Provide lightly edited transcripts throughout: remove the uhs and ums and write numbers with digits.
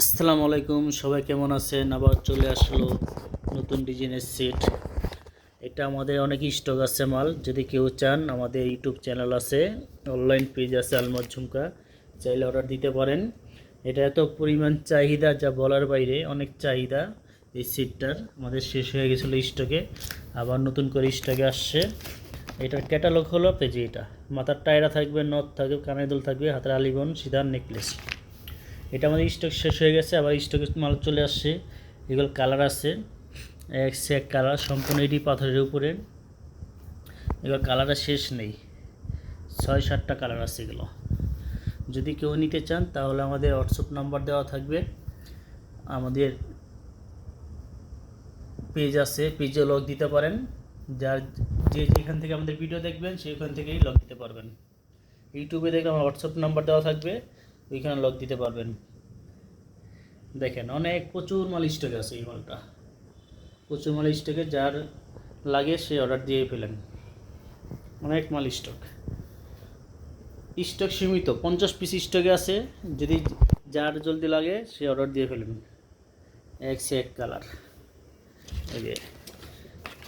আসসালামু আলাইকুম, সবাই কেমন আছেন? আবার চলে আসলো নতুন ডিজাইনের সেট। এটা আমাদের অনেক স্টক আছে মাল। যদি কেউ চান, আমাদের ইউটিউব চ্যানেল আছে, অনলাইন পেজ আছে আলমার ঝুমকা, চাইলে অর্ডার দিতে পারেন। এটা এত পরিমাণ চাহিদা যা বলার বাইরে, অনেক চাহিদা এই সেটটার। আমাদের শেষ হয়ে গেছিলো স্টকে, আবার নতুন করে স্টকে আসছে। এটার ক্যাটালগ হলো পেজে। এটা মাথার টায়রা থাকবে, নথ থাকবে, কানের দুল থাকবে, হাতের আলিবন, সিধার নেকলেস। এটা আমাদের স্টক শেষ হয়ে গেছে, আবার স্টকে মাল চলে আসছে। এগুলো কালার আছে, এক সে এক কালার, সম্পূর্ণ এটি পাথরের উপরে। এগুলো কালারের শেষ নেই, 6-7টা কালার আছে এগুলো। যদি কেউ নিতে চান তাহলে আমাদের হোয়াটসঅ্যাপ নাম্বার দেওয়া থাকবে। আমাদের পেজ আছে, পেজে লগ দিতে পারেন। যার যেখান থেকে আমাদের ভিডিও দেখবেন সেখান থেকেই লগ দিতে পারবেন। ইউটিউবে দেখলে আমার হোয়াটসঅ্যাপ নাম্বার দেওয়া থাকবে, ওইখানে লগ দিতে পারবেন। দেখেন, অনেক প্রচুর মাল স্টকে আছে। এই মালটা প্রচুর মাল স্টকে, যার লাগে সে অর্ডার দিয়ে ফেলেন। অনেক মাল স্টক সীমিত, 50 পিস স্টকে আছে। যদি যার জলদি লাগে সে অর্ডার দিয়ে ফেলেন। এক সে এক কালার। এই যে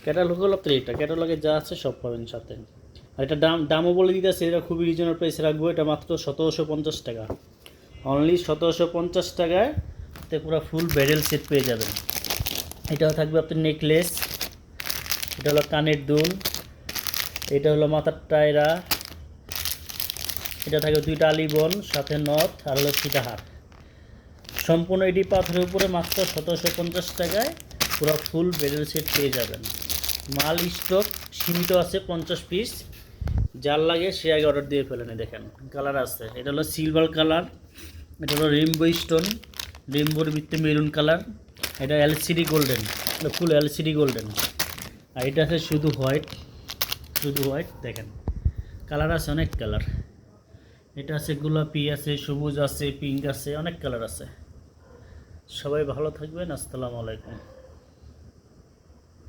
ক্যাটালগ হলো তো, এটা ক্যাটালগে যা আছে সব পাবেন সাথে। আর এটা দামও বলে দিতেছে, এটা খুবই রিজনেবল প্রাইসে রাখবো। এটা মাত্র 1750 টাকা, অনলি 1750 টাকায় পুরো ফুল ব্যারেল সেট পেয়ে যাবেন। এটাও থাকবে আপনার নেকলেস, এটা হলো কানের দুল, এটা হলো মাথার টায়রা, এটা থাকবে 2টা আলিবন, সাথে নথ, আর হলো সীতাহার। সম্পূর্ণ এটি পাথরের উপরে মাত্র 1750 টাকায় পুরো ফুল ব্যারেল সেট পেয়ে যাবেন। মাল স্টক সীমিত আছে, 50 পিস। যার লাগে সে আগে অর্ডার দিয়ে ফেলেন। দেখেন কালার আছে, এটা হলো সিলভার কালার, এটা হলো রেইনবো স্টোন, রেইনবোর ভিতরে মেরুন কালার, এটা এলসিডি গোল্ডেন, এটা ফুল এলসিডি গোল্ডেন। আর এটা আছে শুধু হোয়াইট, দেখেন কালার আছে, অনেক কালার। এটা আছে গোলাপি আছে, সবুজ আছে, পিঙ্ক আছে, অনেক কালার আছে। সবাই ভালো থাকবেন। আসসালামু আলাইকুম।